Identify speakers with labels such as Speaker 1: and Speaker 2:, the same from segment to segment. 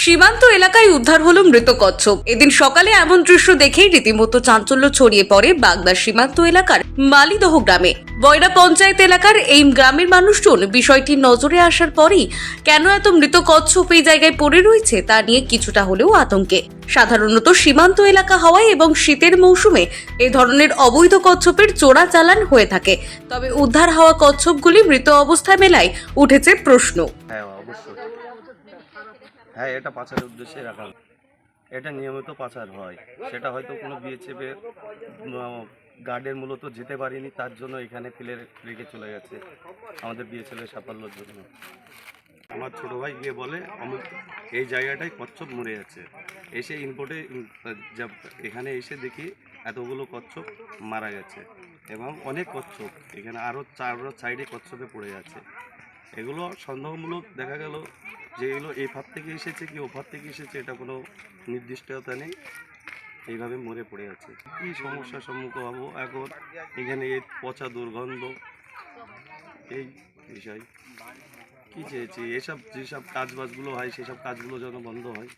Speaker 1: সীমান্ত এলাকায় উদ্ধার হলো মৃত কচ্ছপ। এদিন সকালে এমন দৃশ্য দেখেই রীতিমতো চাঞ্চল্য ছড়িয়ে পড়ে বাগদা সীমান্ত এলাকার মালিদহ গ্রামে। বয়রা পঞ্চায়েত এলাকার এই গ্রামের মানুষজন বিষয়টি নজরে আসার পরই কেন এত মৃত কচ্ছপ এই জায়গায় পড়ে রয়েছে তা নিয়ে কিছুটা হলেও আতঙ্কে। সাধারণত সীমান্ত এলাকা হওয়ায় এবং শীতের মৌসুমে এ ধরনের অবৈধ কচ্ছপের চোরাচালান হয়ে থাকে। তবে উদ্ধার হওয়া কচ্ছপগুলি মৃত অবস্থায় মেলায় উঠেছে প্রশ্ন।
Speaker 2: হ্যাঁ, অবশ্যই। হ্যাঁ, এটা পাচারের উদ্দেশ্যে রাখা হয়। এটা নিয়মিত পাচার হয়। সেটা হয়তো কোনো বিএসএফের গার্ডের মূলত যেতে পারিনি, তার জন্য এখানে ফেলে রেখে চলে গেছে আমাদের বিএসএফের সাফল্যের জন্য। আমার ছোটো ভাই গিয়ে বলে আমি এই জায়গাটায় কচ্ছপ মরে আছে। এসে ইনপোর্টে এখানে এসে দেখি এতগুলো কচ্ছপ মারা গেছে এবং অনেক কচ্ছপ এখানে আরও 4 সাইডে কচ্ছপে পড়ে আছে। এগুলো সন্দেহমূলক দেখা গেল যে এগুলো এই ফাঁদ থেকে এসেছে কি ও ফাঁদ থেকে এসেছে, এটা কোনো নির্দিষ্টতা নেই। এইভাবে মরে পড়ে আছে। কী সমস্যার সম্মুখীন হবো এখন, এখানে এই পচা দুর্গন্ধ, এই বিষয় কী চেয়েছি এসব যেসব কাজবাজগুলো হয় সেসব কাজগুলো যেন বন্ধ হয়।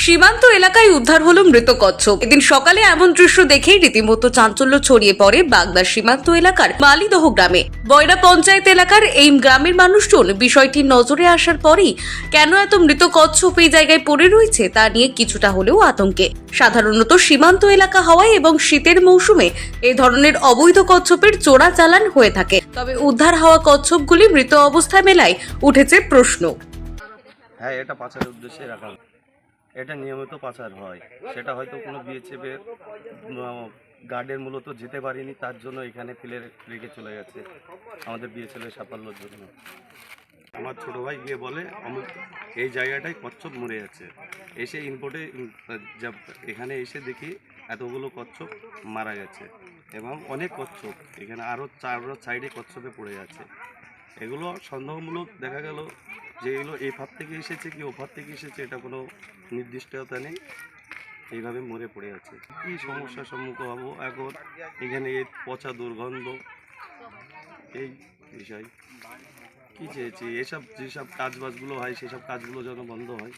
Speaker 1: সীমান্ত এলাকায় উদ্ধার হলো মৃত কচ্ছপ। এদিন সকালে এমন দৃশ্য দেখেই রীতিমতো চাঞ্চল্য ছড়িয়ে পড়ে বাগদা সীমান্ত এলাকার মালিদহ গ্রামে। বয়রা পঞ্চায়েত এলাকার এই গ্রামের মানুষজন বিষয়টি নজরে আসার পরই কেন এত মৃত কচ্ছপ এই জায়গায় পড়ে রয়েছে তা নিয়ে কিছুটা হলেও আতঙ্কে। সাধারণত সীমান্ত এলাকা হওয়ায় এবং শীতের মৌসুমে এ ধরনের অবৈধ কচ্ছপের চোরাচালান হয়ে থাকে। তবে উদ্ধার হওয়া কচ্ছপগুলি মৃত অবস্থায় মেলায় উঠেছে প্রশ্ন।
Speaker 2: হ্যাঁ, এটা পাচারের উদ্দেশ্যে রাখা হয়। এটা নিয়মিত পাচার হয়। সেটা হয়তো কোনো বিএসএফের গার্ডের মূলত যেতে পারিনি, তার জন্য এখানে ফেলে রেখে চলে গেছে আমাদের বিএসএফের সাফল্যের জন্য। আমার ছোটো ভাই গিয়ে বলে আমি এই জায়গাটায় কচ্ছপ মরে আছে। এসে ইনপোর্টে এখানে এসে দেখি এতগুলো কচ্ছপ মারা গেছে এবং অনেক কচ্ছপ এখানে আরও 4 সাইডে কচ্ছপে পড়ে আছে। এগুলো সন্দেহমূলক দেখা গেল যে এগুলো এই ফাঁদ থেকে এসেছে কি ও ফাঁদ থেকে এসেছে, এটা কোনো নির্দিষ্টতা নেই। এইভাবে মরে পড়ে আছে। কী সমস্যার সম্মুখীন হবো এখন, এখানে এই পচা দুর্গন্ধ, এই বিষয় কী চেয়েছি এসব যেসব কাজবাজগুলো হয় সেসব কাজগুলো যেন বন্ধ হয়।